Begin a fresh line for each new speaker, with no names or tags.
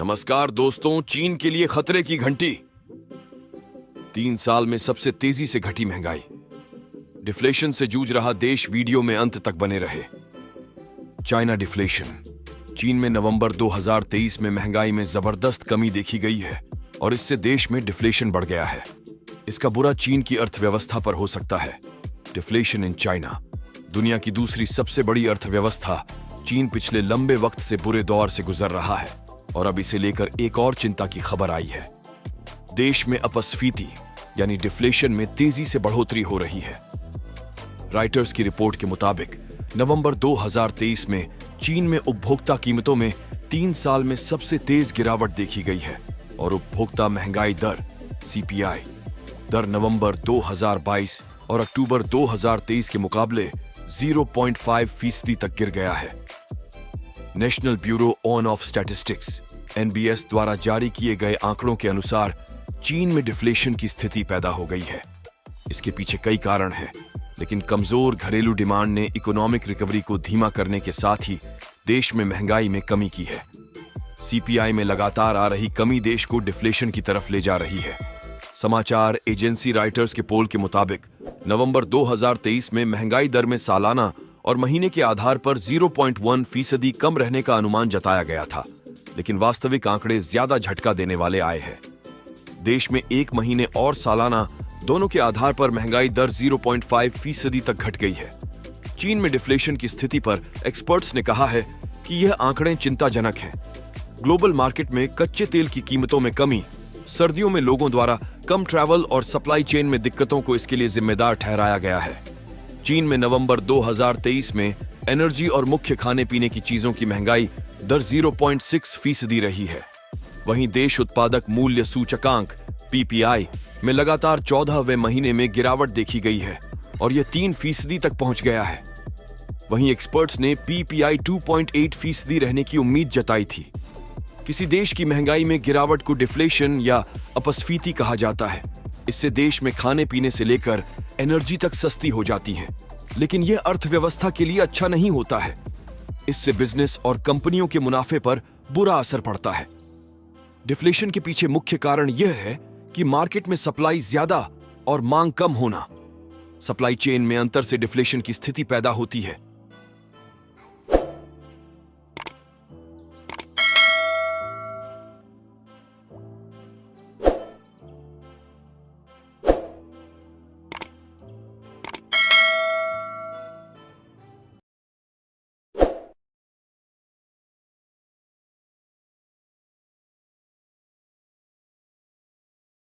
नमस्कार दोस्तों, चीन के लिए खतरे की घंटी। 3 साल में सबसे तेजी से घटी महंगाई। डिफ्लेशन से जूझ रहा देश वीडियो में अंत तक बने रहे। China deflation. चीन में नवंबर 2023 में महंगाई में जबरदस्त कमी देखी गई है और इससे देश में डिफ्लेशन बढ़ गया है। इसका बुरा चीन की अर्थव्यवस्था पर हो सकता है। Deflation in China. दुनिया की दूसरी सबसे बड़ी अर्थव्यवस्था चीन पिछले लंबे वक्त से बुरे दौर से गुजर रहा है और अब इसे लेकर एक और चिंता की खबर आई है। देश में अपस्फीति यानी डिफ्लेशन में तेजी से बढ़ोतरी हो रही है। राइटर्स की रिपोर्ट के मुताबिक नवंबर 2023 में चीन में उपभोक्ता कीमतों में 3 साल में सबसे तेज गिरावट देखी गई है और उपभोक्ता महंगाई दर CPI दर नवंबर 2022 और अक्टूबर 2023 के मुकाबले 0.5% तक गिर गया है। National bureau of statistics NBS द्वारा जारी किए गए आंकड़ों के अनुसार चीन में डिफ्लेशन की स्थिति पैदा हो गई है। इसके पीछे कई कारण हैं, लेकिन कमजोर घरेलू डिमांड ने इकोनॉमिक रिकवरी को धीमा करने के साथ ही देश में महंगाई में कमी की है। CPI में लगातार आ रही कमी देश को डिफ्लेशन की तरफ ले जा रही है। समाचार एजेंसी राइटर्स के पोल के मुताबिक नवंबर 2023 में महंगाई दर में सालाना और महीने के आधार पर 0.1% कम रहने का अनुमान जताया गया था, लेकिन वास्तविक आंकड़े ज्यादा झटका देने वाले आए हैं। देश में एक महीने और सालाना दोनों के आधार पर महंगाई दर 0.5% तक घट गई है। चीन में डिफ्लेशन की स्थिति पर एक्सपर्ट्स ने कहा है कि यह आंकड़े चिंताजनक हैं। ग्लोबल मार्केट में कच्चे तेल की कीमतों में कमी, सर्दियों में लोगों द्वारा कम ट्रैवल और सप्लाई चेन में दिक्कतों को इसके लिए जिम्मेदार ठहराया गया है। चीन में नवंबर 2023 में एनर्जी और मुख्य खाने पीने की चीजों की महंगाई दर 0.6% रही है। वहीं देश उत्पादक मूल्य सूचकांक PPI में लगातार 14वें महीने में गिरावट देखी गई है और यह 3% तक पहुंच गया है। वहीं एक्सपर्ट्स ने PPI 2.8% रहने की उम्मीद जताई थी। किसी देश की महंगाई में गिरावट को डिफ्लेशन या अपस्फीति कहा जाता है। इससे देश में खाने पीने से लेकर एनर्जी तक सस्ती हो जाती है, लेकिन यह अर्थव्यवस्था के लिए अच्छा नहीं होता है। इससे बिजनेस और कंपनियों के मुनाफे पर बुरा असर पड़ता है। डिफ्लेशन के पीछे मुख्य कारण यह है कि मार्केट में सप्लाई ज्यादा और मांग कम होना। सप्लाई चेन में अंतर से डिफ्लेशन की स्थिति पैदा होती है।